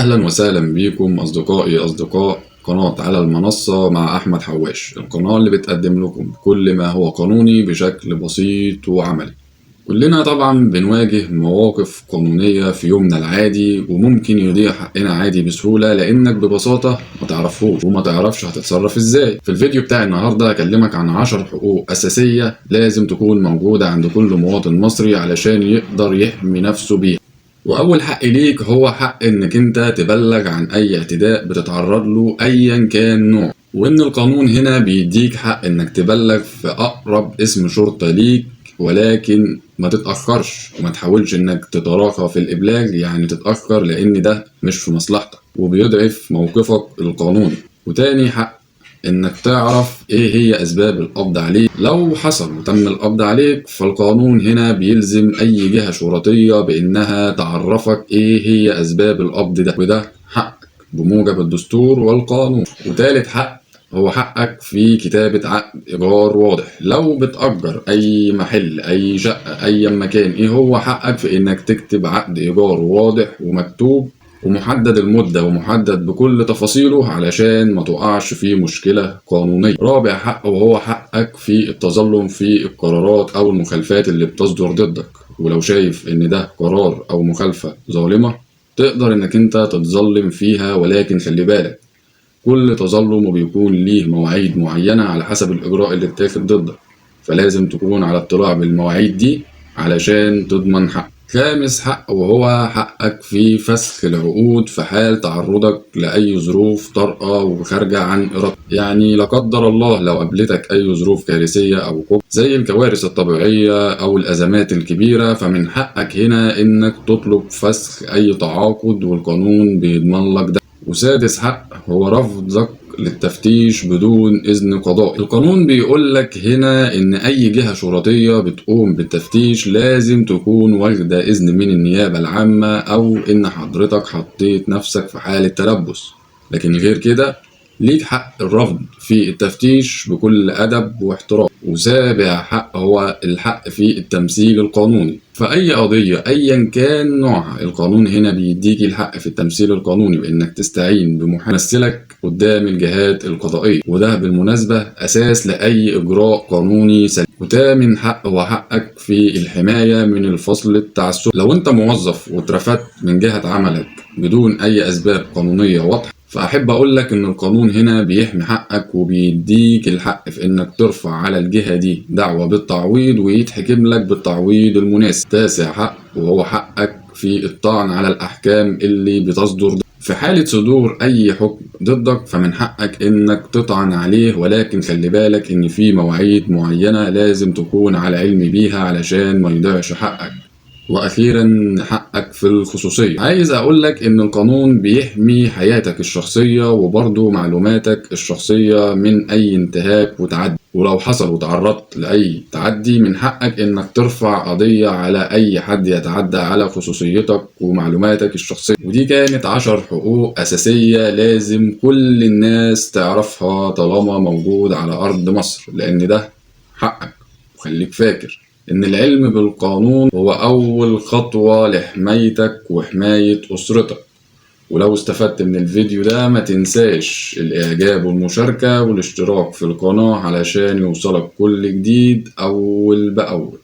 أهلا وسهلا بكم أصدقاء قناة على المنصة مع أحمد حواش، القناة اللي بتقدم لكم كل ما هو قانوني بشكل بسيط وعملي. كلنا طبعا بنواجه مواقف قانونية في يومنا العادي، وممكن يضيع حقنا عادي بسهولة لأنك ببساطة ما تعرفوش وما تعرفش هتتصرف ازاي. في الفيديو بتاعي النهاردة هكلمك عن 10 حقوق أساسية لازم تكون موجودة عند كل مواطن مصري علشان يقدر يحمي نفسه بيها. واول حق ليك هو حق انك انت تبلغ عن اي اعتداء بتتعرض له ايا كان نوع، وان القانون هنا بيديك حق انك تبلغ في اقرب اسم شرطة ليك، ولكن ما تتأخرش وما تحاولش انك تتراخى في الابلاغ، يعني تتأخر لان ده مش في مصلحتك وبيضعف موقفك القانوني. وتاني حق انك تعرف ايه هي اسباب القبض عليك. لو حصل وتم القبض عليك فالقانون هنا بيلزم اي جهة شرطية بانها تعرفك ايه هي اسباب القبض ده، وده حقك بموجب الدستور والقانون. وتالت حق هو حقك في كتابة عقد إيجار واضح. لو بتأجر أي محل أي شقة أي مكان، إيه هو حقك في إنك تكتب عقد إيجار واضح ومكتوب ومحدد المدة ومحدد بكل تفاصيله علشان ما تقعش في مشكلة قانونية. رابع حق وهو حقك في التظلم في القرارات أو المخالفات اللي بتصدر ضدك، ولو شايف إن ده قرار أو مخالفة ظالمة تقدر إنك أنت تتظلم فيها، ولكن خلي بالك كل تظلم وبيكون ليه مواعيد معينة على حسب الإجراء اللي اتاخد ضدك، فلازم تكون على اطلاع بالمواعيد دي علشان تضمن حق. خامس حق وهو حقك في فسخ العقود في حال تعرضك لأي ظروف طارئة وخارجة عن إرادتك، يعني لا قدر الله لو قابلتك أي ظروف كارثية أو كبرى زي الكوارث الطبيعية أو الأزمات الكبيرة، فمن حقك هنا إنك تطلب فسخ أي تعاقد والقانون بيضمن لك ده. وسادس حق هو رفضك للتفتيش بدون إذن قضائي. القانون بيقول لك هنا إن أي جهة شرطية بتقوم بالتفتيش لازم تكون واخدة إذن من النيابة العامة، أو إن حضرتك حطيت نفسك في حالة تلبس، لكن غير كده ليك حق الرفض في التفتيش بكل أدب واحترام. وسابع حق هو الحق في التمثيل القانوني في أي قضية أيا كان نوعها. القانون هنا بيديك الحق في التمثيل القانوني بإنك تستعين بممثلك قدام الجهات القضائية، وده بالمناسبة أساس لأي إجراء قانوني سليم. وتامن حق هو حقك في الحماية من الفصل التعسفي. لو أنت موظف واترفدت من جهة عملك بدون أي أسباب قانونية واضحة، فأحب أقول لك إن القانون هنا بيحمي حقك وبيديك الحق في إنك ترفع على الجهة دي دعوة بالتعويض ويتحكم لك بالتعويض المناسب. تاسع حق وهو حقك في الطعن على الأحكام اللي بتصدر في حالة صدور أي حكم ضدك، فمن حقك إنك تطعن عليه، ولكن خلي بالك إن في مواعيد معينة لازم تكون على علم بيها علشان ما يضيعش حقك. واخيرا حقك في الخصوصية. عايز اقول لك ان القانون بيحمي حياتك الشخصية وبرضه معلوماتك الشخصية من اي انتهاك وتعدي، ولو حصل وتعرضت لاي تعدي من حقك انك ترفع قضية على اي حد يتعدى على خصوصيتك ومعلوماتك الشخصية. ودي كانت 10 حقوق اساسية لازم كل الناس تعرفها طالما موجود على ارض مصر، لان ده حقك. وخليك فاكر إن العلم بالقانون هو أول خطوة لحمايتك وحماية أسرتك. ولو استفدت من الفيديو ده ما تنساش الإعجاب والمشاركة والاشتراك في القناة علشان يوصلك كل جديد أول بأول.